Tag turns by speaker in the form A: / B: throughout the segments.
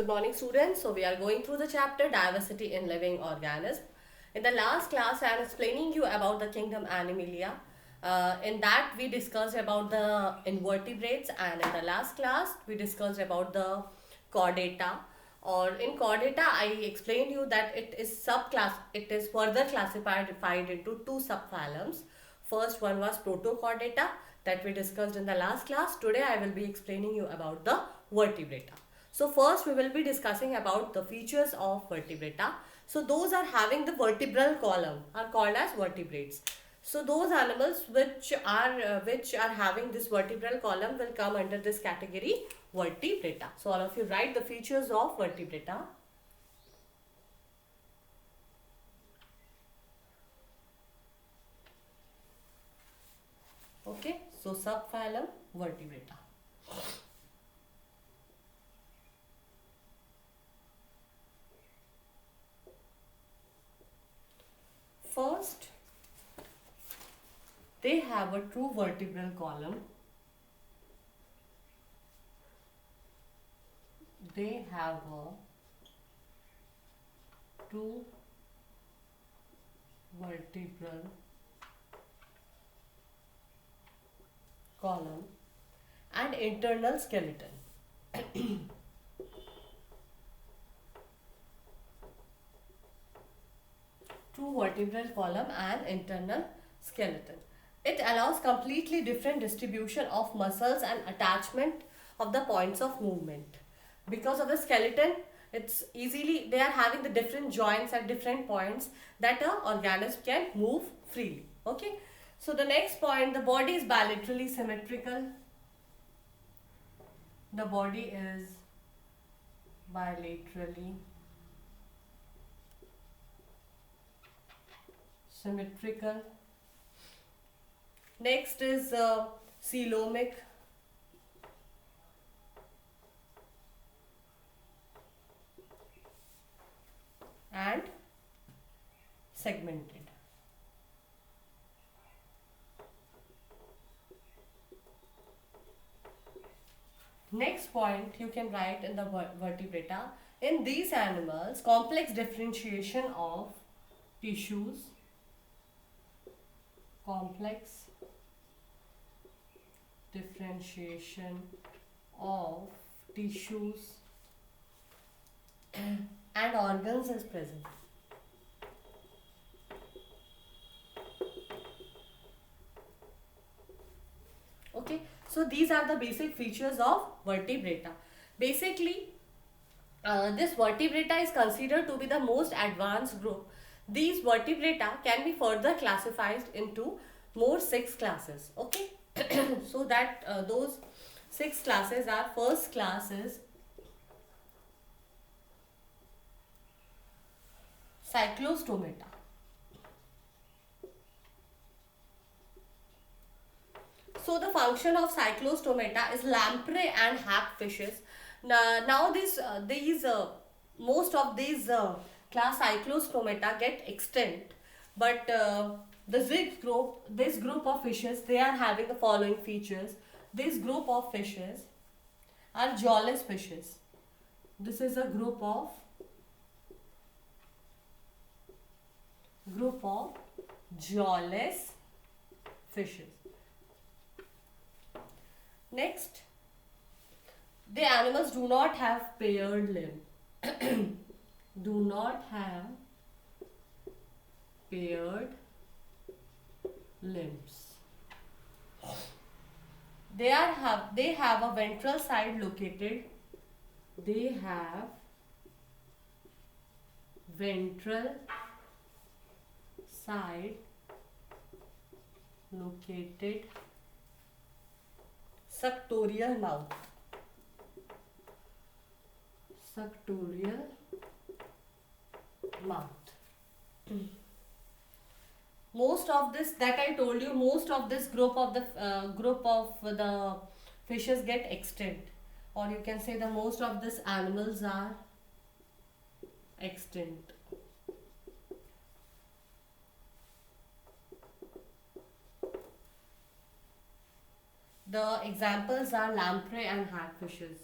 A: Good morning, students. So we are going through the chapter Diversity in Living Organisms. In the last class, I am explaining you about the kingdom Animalia. In that, we discussed about the invertebrates, and in the last class, we discussed about the chordata. Or in chordata, I explained you that it is subclass. It is further classified into two subphylums. First one was Protochordata that we discussed in the last class. Today I will be explaining you about the vertebrata. So first we will be discussing about the features of vertebrata. So those are having the vertebral column are called as vertebrates. So those animals which are having this vertebral column will come under this category vertebrata. So all of you write the features of vertebrata. Okay, so subphylum vertebrata. First, they have a true vertebral column. They have a true vertebral column and internal skeleton. True vertebral column and internal skeleton. It allows completely different distribution of muscles and attachment of the points of movement. Because of the skeleton, it's easily they are having the different joints at different points that a organism can move freely. Okay. So the next point, the body is bilaterally symmetrical. The body is bilaterally symmetrical. Next is coelomic. And segmented. Next point you can write in the vertebrata. In these animals, complex differentiation of tissues, complex differentiation of tissues and organs is present. Okay, so these are the basic features of vertebrata. Basically, this vertebrata is considered to be the most advanced group. These vertebrata can be further classified into more 6 classes. Okay, so that those 6 classes are: first class is cyclostomata. So the function of cyclostomata is lamprey and hagfishes. Now most of these class cyclostomata get extinct, but this group of fishes, they are having the following features. This group of fishes are jawless fishes. This is a group of jawless fishes. Next, the animals do not have paired limb. Do not have paired limbs. They have a ventral side located. They have ventral side located suctorial mouth. Suctorial mouth. Most of this that I told you, most of this group of the fishes get extinct, or you can say the most of these animals are extinct. The examples are lamprey and hagfishes.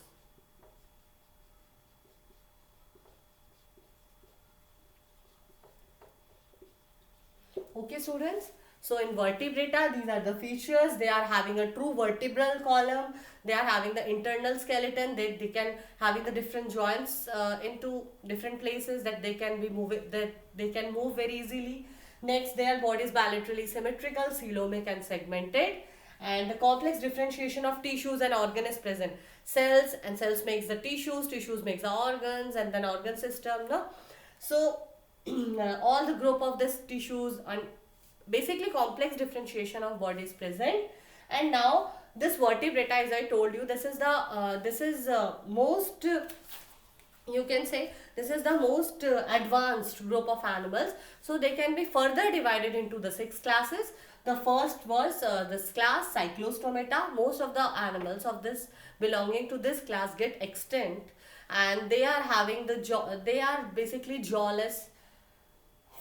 A: Okay, students. So in vertebrata, these are the features. They are having a true vertebral column. They are having the internal skeleton. They can having the different joints into different places that they can be moving, that they can move very easily. Next, their body is bilaterally symmetrical, coelomic and segmented. And the complex differentiation of tissues and organ is present. Cells, and cells makes the tissues makes the organs, and then organ system. No, so all the group of this tissues and basically complex differentiation of body is present. And now this vertebrata, as I told you, this is most you can say this is the most advanced group of animals. So they can be further divided into the six classes. The first was this class Cyclostomata. Most of the animals of this belonging to this class get extinct, and they are having the they are basically jawless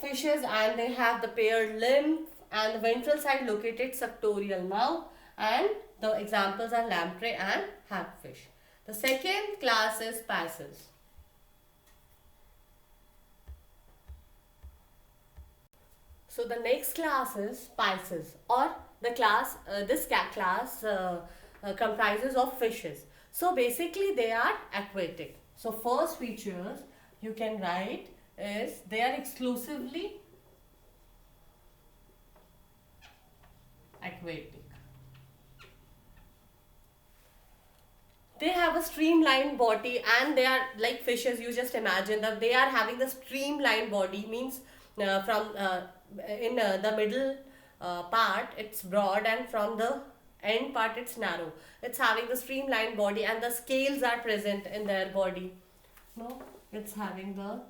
A: fishes, and they have the paired limb and the ventral side located suctorial mouth, and the examples are lamprey and hagfish. The second class is passes. So the next class is Pisces, or the class, class comprises of fishes. So basically they are aquatic. So first features you can write is they are exclusively aquatic. They have a streamlined body, and they are like fishes. You just imagine that they are having the streamlined body, means from in the middle part it's broad, and from the end part it's narrow. It's having the streamlined body, and the scales are present in their body. No, it's having the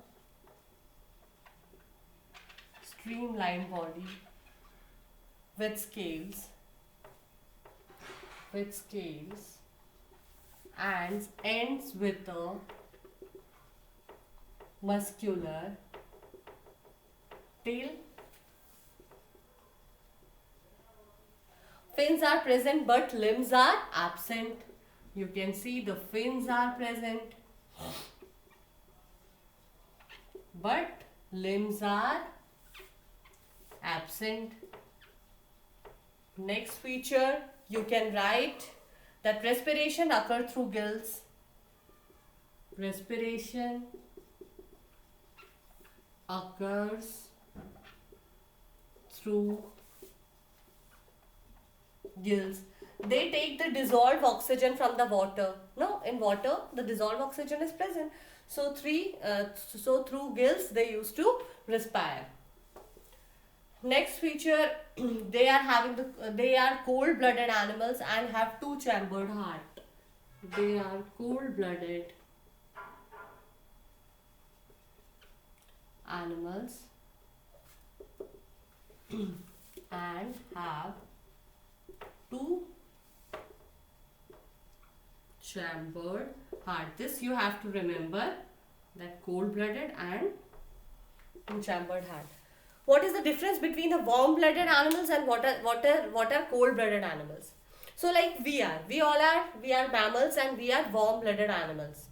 A: streamlined body with scales, and ends with a muscular tail. Fins are present but limbs are absent. You can see the fins are present but limbs are absent. Next feature you can write that respiration occurs through gills. Respiration occurs through gills. They take the dissolved oxygen from the water. No, in water the dissolved oxygen is present. So through gills they used to respire. Next feature, they are cold-blooded animals and have two-chambered heart. They are cold-blooded animals and have two-chambered heart. This you have to remember, that cold-blooded and two-chambered heart. What is the difference between the warm-blooded animals and what are cold-blooded animals? So like we are mammals, and we are warm-blooded animals.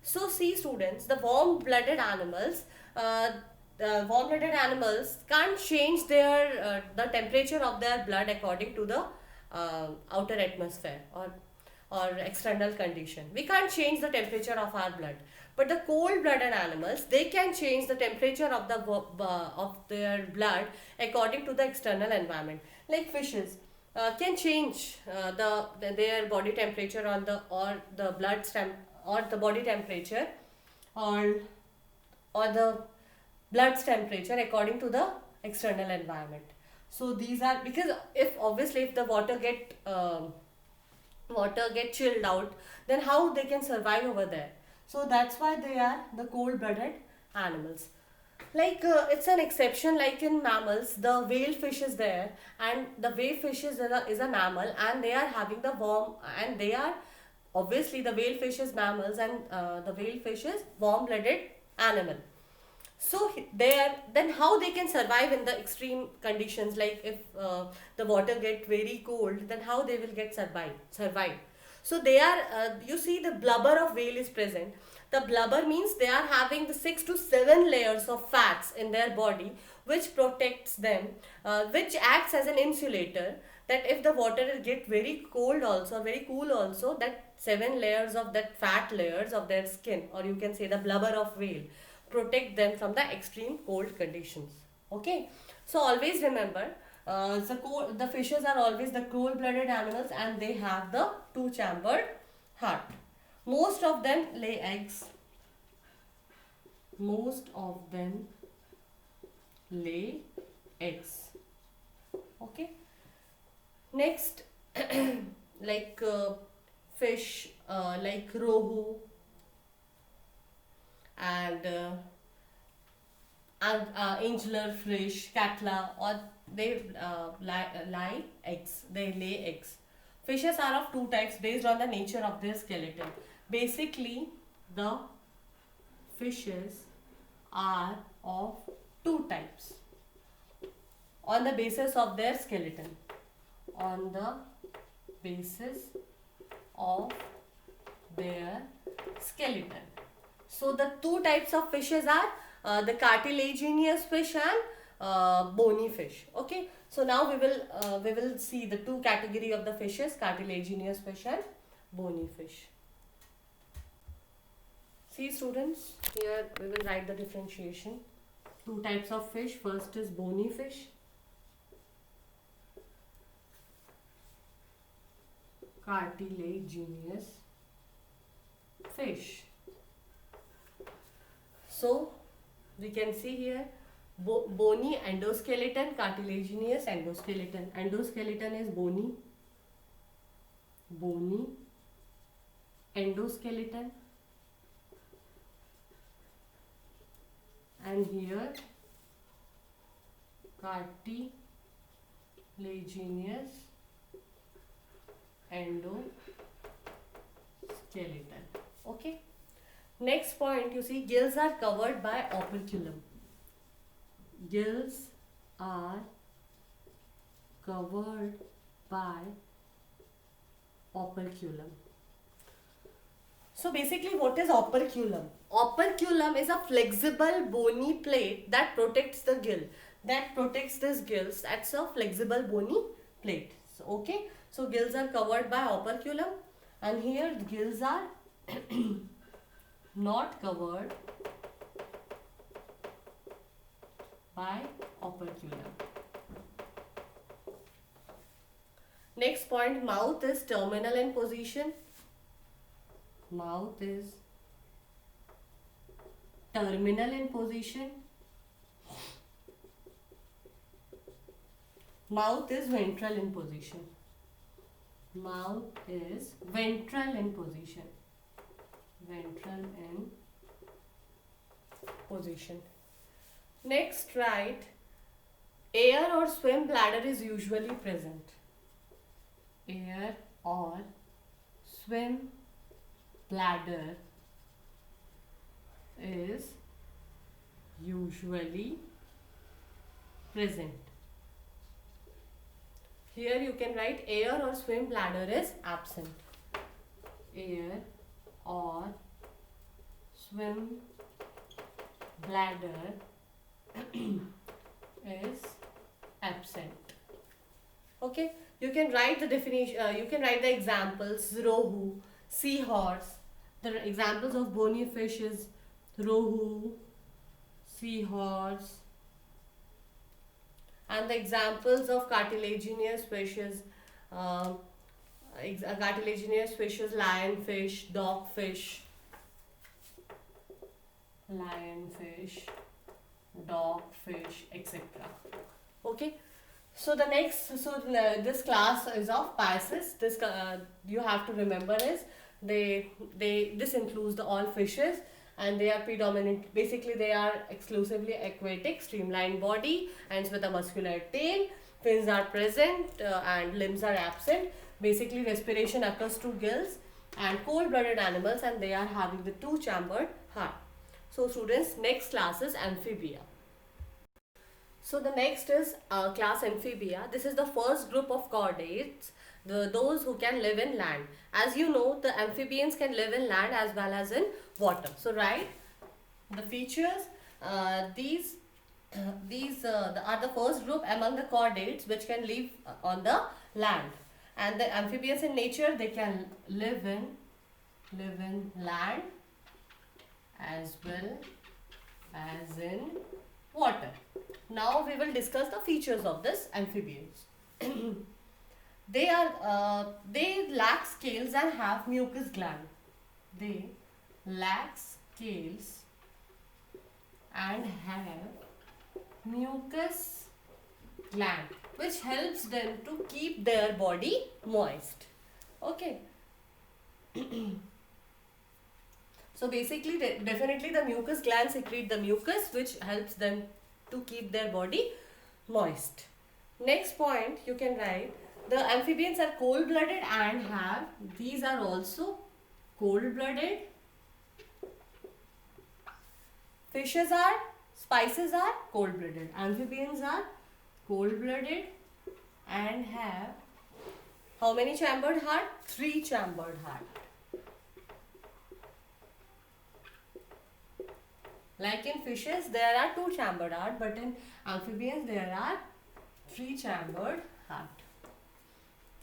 A: So see students, the warm-blooded animals can't change their the temperature of their blood according to the outer atmosphere or external condition. We can't change the temperature of our blood. But the cold-blooded animals, they can change the temperature of their blood according to the external environment. Like fishes can change their body temperature or the body temperature or the blood's temperature according to the external environment. So these are, because if the water get chilled out, then how they can survive over there? So that's why they are the cold-blooded animals. Like it's an exception, like in mammals, the whale fish is there, and the whale fish is a mammal, and they are having the whale fish is mammals, and the whale fish is warm-blooded animal. So then how they can survive in the extreme conditions, like if the water get very cold, then how they will survive. So they are, you see the blubber of whale is present. The blubber means they are having the 6 to 7 layers of fats in their body, which protects them, which acts as an insulator, that if the water get very cold also, very cool also, that 7 layers of that fat layers of their skin, or you can say the blubber of whale, protect them from the extreme cold conditions. Okay, so always remember, the fishes are always the cold-blooded animals, and they have the two-chambered heart. Most of them lay eggs. Most of them lay eggs. Okay. Next, like fish like rohu and angular fish, catla, or they lie eggs. They lay eggs. Fishes are of two types based on the nature of their skeleton. Basically, the fishes are of two types on the basis of their skeleton. On the basis of their skeleton. So the two types of fishes are the cartilaginous fish and bony fish. Okay. So now we will see the two category of the fishes: cartilaginous fish and bony fish. See students, here we will write the differentiation. Two types of fish. First is bony fish. Cartilaginous fish. So we can see here bony endoskeleton, cartilaginous endoskeleton. Endoskeleton is bony, endoskeleton, and here cartilaginous endoskeleton. Okay. Next point, you see gills are covered by operculum. Gills are covered by operculum. So basically, what is operculum? Operculum is a flexible bony plate that protects the gill. That protects these gills. That's a flexible bony plate. So, okay. So gills are covered by operculum, and here gills are not covered by operculum. Next point, mouth is terminal in position. Mouth is terminal in position. Mouth is ventral in position. Mouth is ventral in position. Ventral in position. Next, write air or swim bladder is usually present. Air or swim bladder is usually present. Here you can write air or swim bladder is absent. Air or swim bladder is absent. Okay, you can write the definition, you can write the examples: rohu, seahorse. The examples of bony fish is rohu, seahorse, and the examples of cartilaginous fishes, lionfish, dogfish, etc. Okay. So the next, this class is of Pisces. This you have to remember is this includes all fishes, and they are predominant. Basically, they are exclusively aquatic, streamlined body, ends with a muscular tail. Fins are present and limbs are absent. Basically, respiration occurs through gills, and cold-blooded animals, and they are having the two-chambered heart. So, students, next class is amphibia. So the next is class amphibia. This is the first group of chordates, those who can live in land. As you know, the amphibians can live in land as well as in water. So write the features. These are the first group among the chordates which can live on the land, and the amphibians in nature, they can live in land as well as in water. Now we will discuss the features of this amphibians. They lack scales and have mucus gland. They lack scales and have mucus gland, which helps them to keep their body moist. Okay. So basically, definitely the mucus glands secrete the mucus, which helps them to keep their body moist. Next point you can write, the amphibians are cold blooded and have, these are also cold blooded. Fishes are, spices are cold blooded. Amphibians are cold blooded and have how many chambered heart? 3 chambered heart. Like in fishes, there are 2 chambered heart, but in amphibians, there are 3 chambered heart.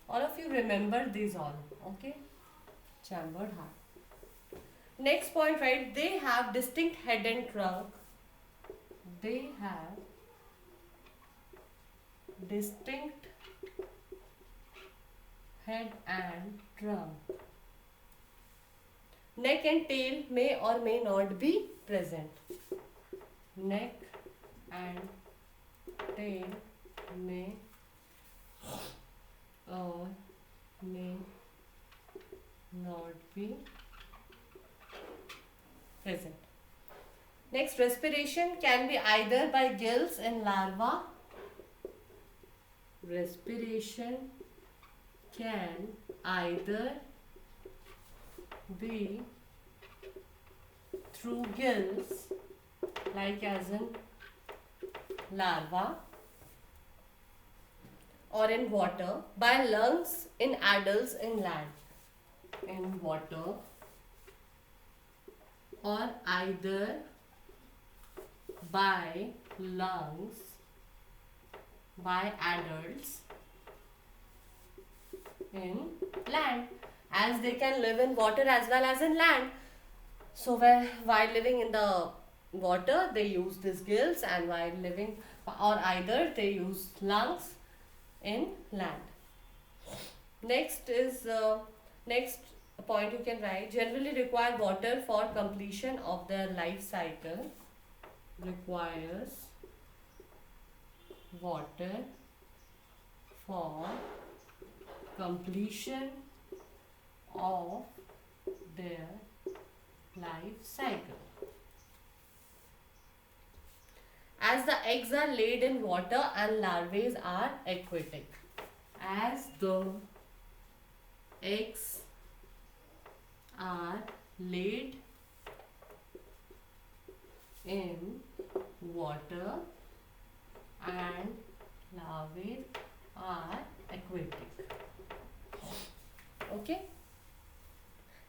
A: All of you remember these all, okay? Chambered heart. Next point, right? They have distinct head and trunk. They have distinct head and trunk. Neck and tail may or may not be present. Neck and tail may or may not be present. Next, respiration can be either by gills in larva. Respiration can either be through gills, like as in larva, or in water, by lungs in adults in land. In water, or either by lungs by adults in land, as they can live in water as well as in land. So while living in the water, they use these gills, and while living, or either they use lungs in land. Next is next point you can write, generally require water for completion of their life cycle. Requires water for completion of their life cycle. As the eggs are laid in water and larvae are aquatic. As the eggs are laid in water and larvae are aquatic. Okay.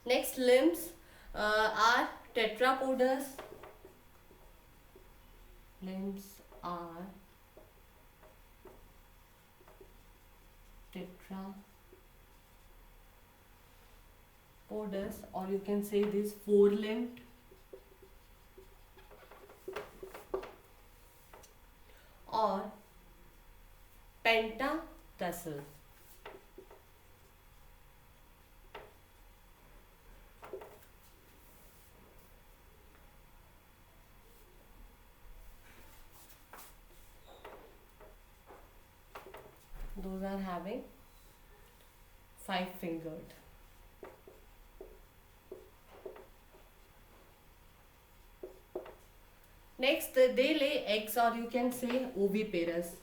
A: Next, limbs are tetrapodous. Limbs are tetrapodous, or you can say this four-limbed. Or pentatarsal. Those are having 5-fingered. Next, they lay eggs, or you can say oviparous.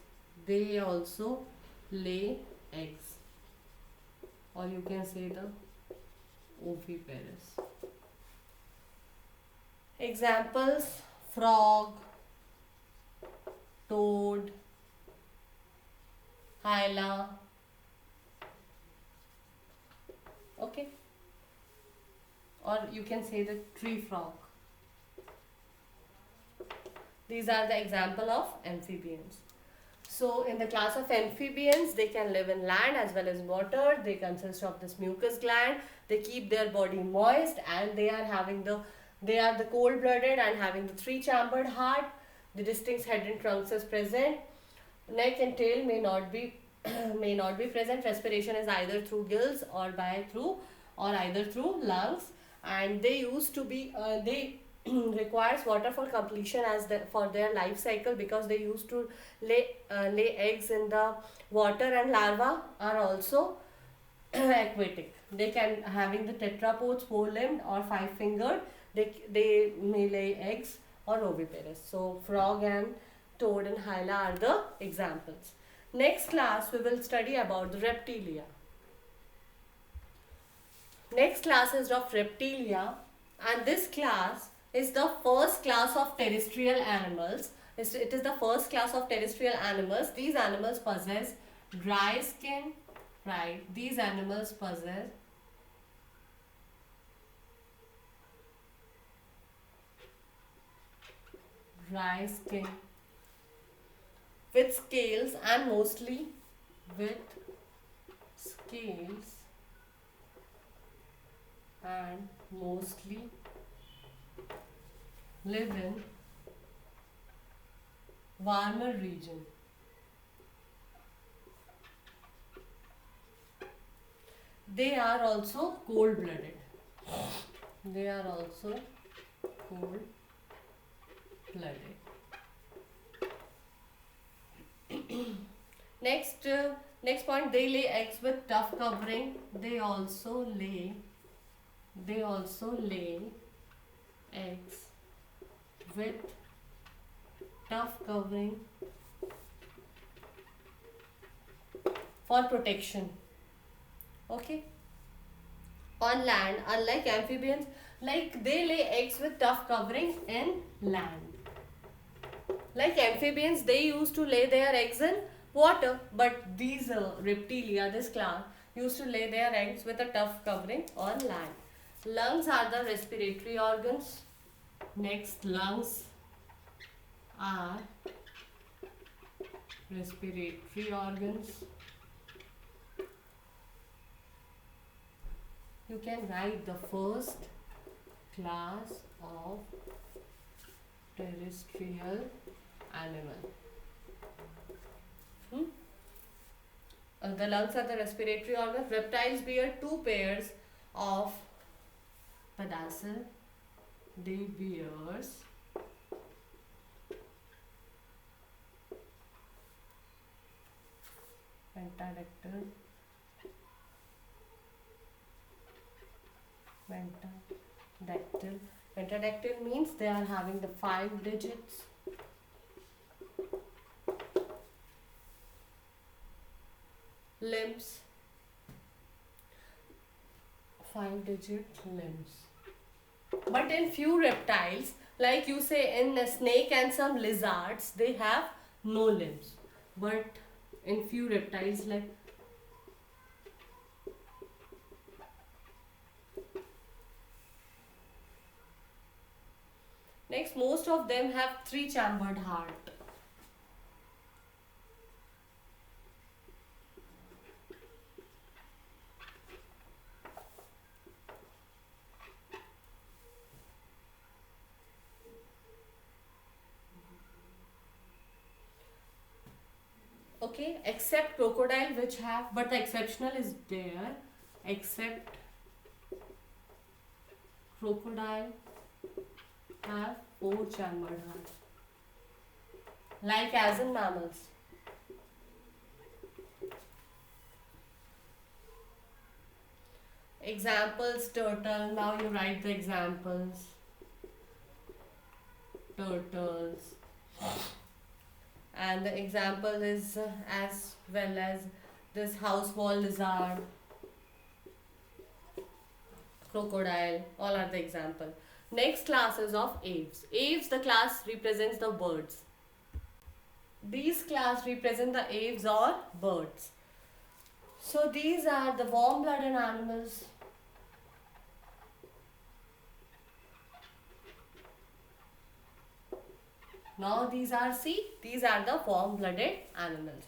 A: They also lay eggs, or you can say the oviparous. Examples: frog, toad, hyla. Okay. or you can say the tree frog. These are the example of amphibians. So in the class of amphibians, they can live in land as well as water. They consist of this mucus gland. They keep their body moist, and they are the cold-blooded and having the three-chambered heart. The distinct head and trunks is present. Neck and tail may not be may not be present. Respiration is either through gills or either through lungs, and they used to be they requires water for completion for their life cycle, because they used to lay eggs in the water, and larvae are also aquatic. They can having the tetrapods, four-limbed or five-fingered. They may lay eggs or oviparous. So frog and toad and hyla are the examples. Next class we will study about the reptilia. Next class is of reptilia, and this class is the first class of terrestrial animals. It is the first class of terrestrial animals. These animals possess dry skin, right? These animals possess dry skin with scales, and mostly with scales and mostly live in warmer region. They are also cold-blooded. They are also cold-blooded. Next point, they lay eggs with tough covering. They also lay eggs with tough covering for protection. Okay. On land, unlike amphibians, like they lay eggs with tough covering in land. Like amphibians, they used to lay their eggs in water, but these reptilia, this class, used to lay their eggs with a tough covering on land. Lungs are the respiratory organs. Next, lungs are respiratory organs. You can write the first class of terrestrial animal. The lungs are the respiratory organs. Reptiles bear two pairs of pedicel. They bears pentadactyl. Pentadactyl means they are having the 5 digits. Limbs, 5-digit limbs. But in few reptiles, like you say in a snake and some lizards, they have no limbs. But in few reptiles, like next, most of them have 3-chambered heart. Okay, except crocodile, which have, but the exceptional is there, except crocodile have 4-chambered heart, like as in mammals. Examples: turtle. Now you write the examples. Turtles. And the example is as well as this house wall lizard, crocodile, all are the example. Next class is of aves. Aves, the class represents the birds. These class represent the aves or birds. So these are the warm-blooded animals. Now these are, see, these are the warm-blooded animals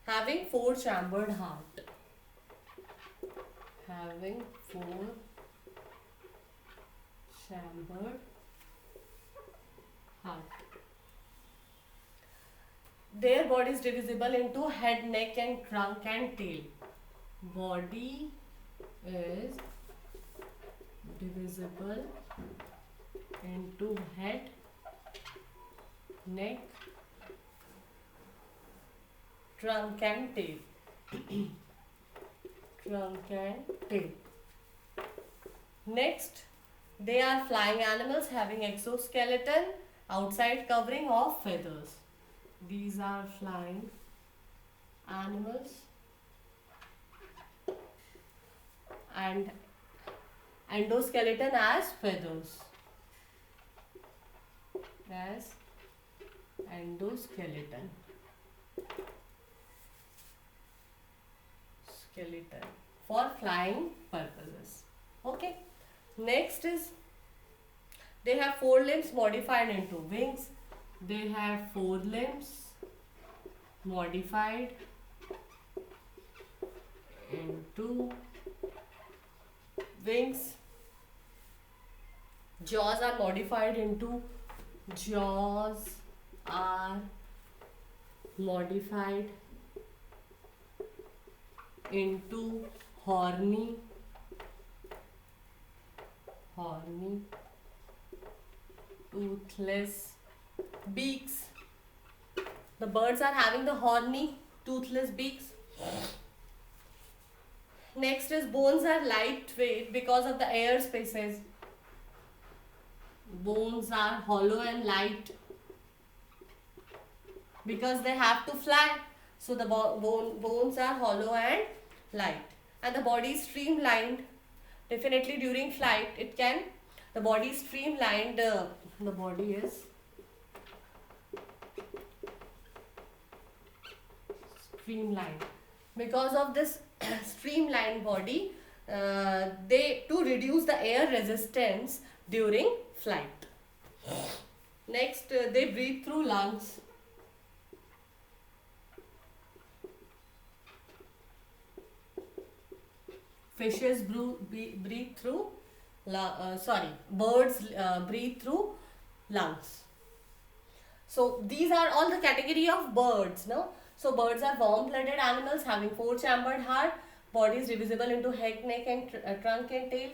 A: having four-chambered heart. Having four-chambered heart. Their body is divisible into head, neck, and trunk and tail. Body is divisible into head, neck, trunk and tail. Trunk and tail. Next, they are flying animals having exoskeleton, outside covering of feathers. These are flying animals and endoskeleton as feathers. As endoskeleton. Skeleton for flying purposes. Okay. Next is they have four limbs modified into wings. They have four limbs modified into wings. Jaws are modified into horny toothless beaks. The birds are having the horny toothless beaks. Next is bones are lightweight because of the air spaces. Bones are hollow and light because they have to fly. So the bones are hollow and light. And the body is streamlined. Definitely during flight, the body is streamlined. The body is streamlined. Because of this streamlined body, to reduce the air resistance during flight. Next, they breathe through lungs. Fishes breathe through, birds breathe through lungs. So these are all the category of birds, no? So birds are warm-blooded animals having four-chambered heart. Body is divisible into head, neck, and trunk and tail.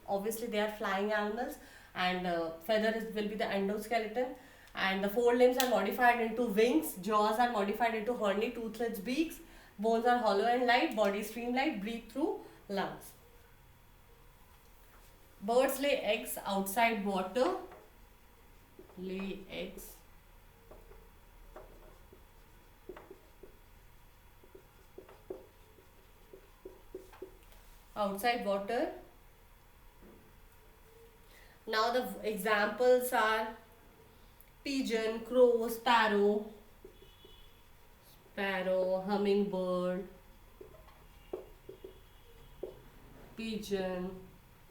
A: Obviously they are flying animals, and feather will be the endoskeleton. And the four limbs are modified into wings. Jaws are modified into horny toothless beaks. Bones are hollow and light. Body streamlined. Breathe through lungs. Birds lay eggs outside water. Lay eggs outside water. Now the examples are pigeon, crow, sparrow, hummingbird, pigeon.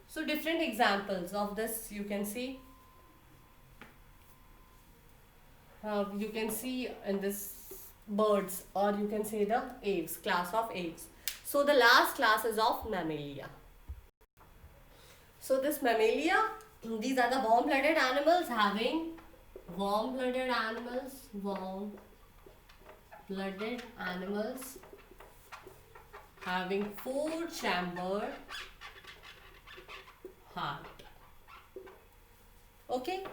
A: So different examples of this you can see. You can see in this birds, or you can say the aves, class of aves. So the last class is of Mammalia. So this Mammalia, these are the warm-blooded animals having four-chambered heart. Okay.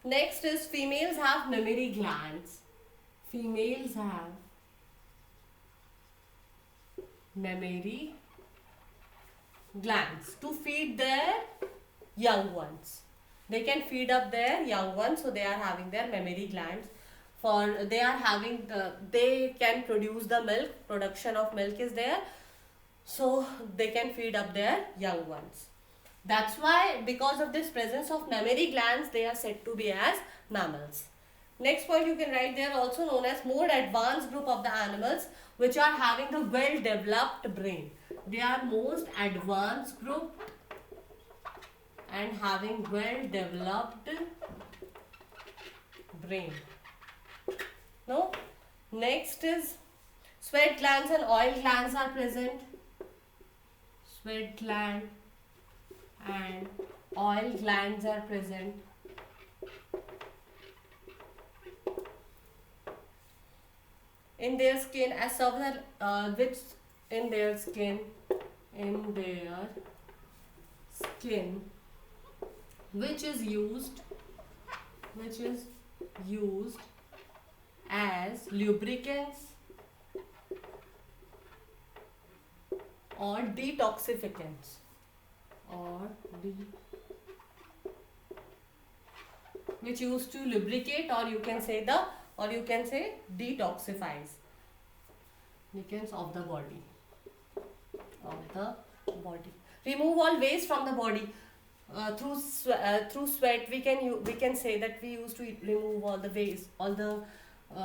A: Next is females have mammary glands. Females have mammary glands to feed their young ones. They can feed up their young ones, so they are having their mammary glands. They can produce the milk. Production of milk is there, so they can feed up their young ones. That's why, because of this presence of mammary glands, they are said to be as mammals. Next point you can write, they are also known as more advanced group of the animals which are having the well-developed brain. They are most advanced group and having well-developed brain. No? Next is sweat glands and oil glands are present. Sweat gland and oil glands are present. In their skin, as several which in their skin, which is used as lubricants or detoxifiants which used to lubricate, or you can say detoxifies lubricants of the body. Remove all waste from the body. Through sweat we can say that we used to remove all the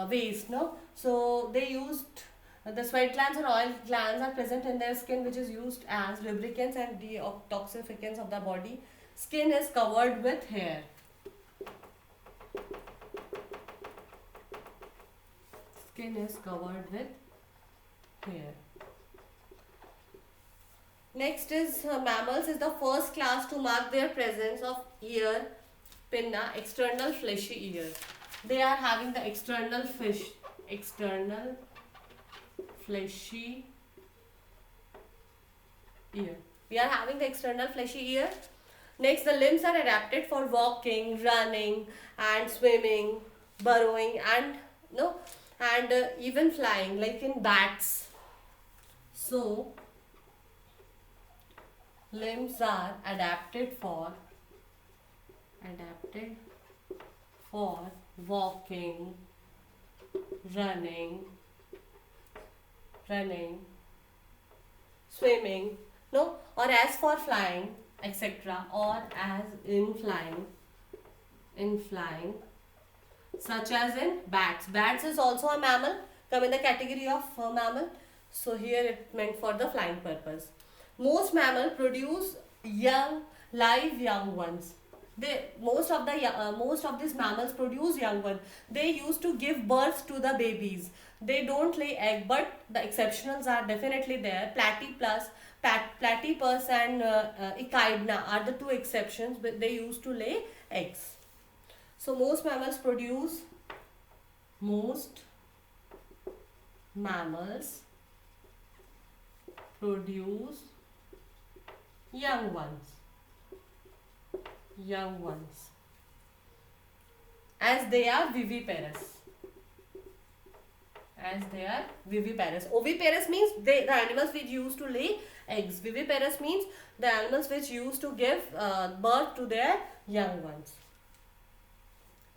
A: waste, no? So they used the sweat glands and oil glands are present in their skin, which is used as lubricants and detoxifiants of the body. Skin is covered with hair. Skin is covered with hair. Next is mammals is the first class to mark their presence of ear, pinna, external fleshy ear. They are having the external fleshy ear. We are having the external fleshy ear. Next, the limbs are adapted for walking, running, and swimming, burrowing, and even flying, like in bats. So limbs are adapted for walking, running, swimming, no, or as for flying, etc., or as in flying, such as in bats. Bats is also a mammal, come in the category of mammal. So here it meant for the flying purpose. Most mammals produce live young ones. Most of these mammals produce young ones. They used to give birth to the babies. They don't lay egg, but the exceptionals are definitely there. Platypus and Echidna are the two exceptions, but they used to lay eggs. So most mammals produce young ones, as they are viviparous. Oviparous means the animals which used to lay eggs. Viviparous means the animals which used to give birth to their young ones.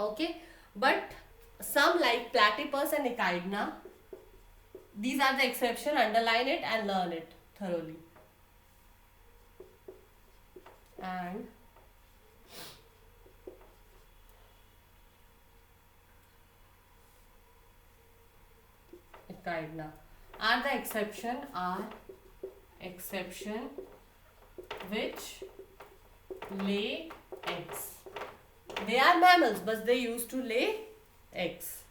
A: Okay, but some like platypus and echidna, these are the exception. Underline it and learn it thoroughly. And echidna are the exception which lay eggs. They are mammals, but they used to lay eggs.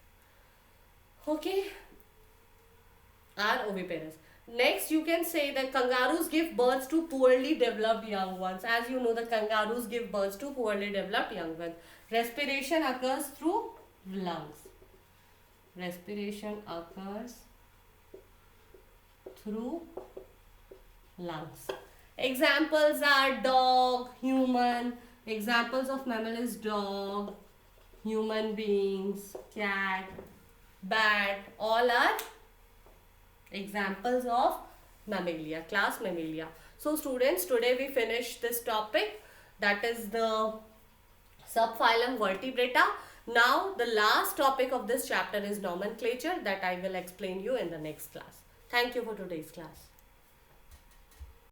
A: Okay, are oviparous. Next, you can say that kangaroos give birth to poorly developed young ones. As you know, the kangaroos give birth to poorly developed young ones. Respiration occurs through lungs. Examples are dog, human. Examples of mammal is dog, human beings, cat, bat. All are examples of mammalia, class Mammalia. So students, today we finished this topic, that is the subphylum Vertebrata. Now the last topic of this chapter is nomenclature, that I will explain you in the next class. Thank you for today's class.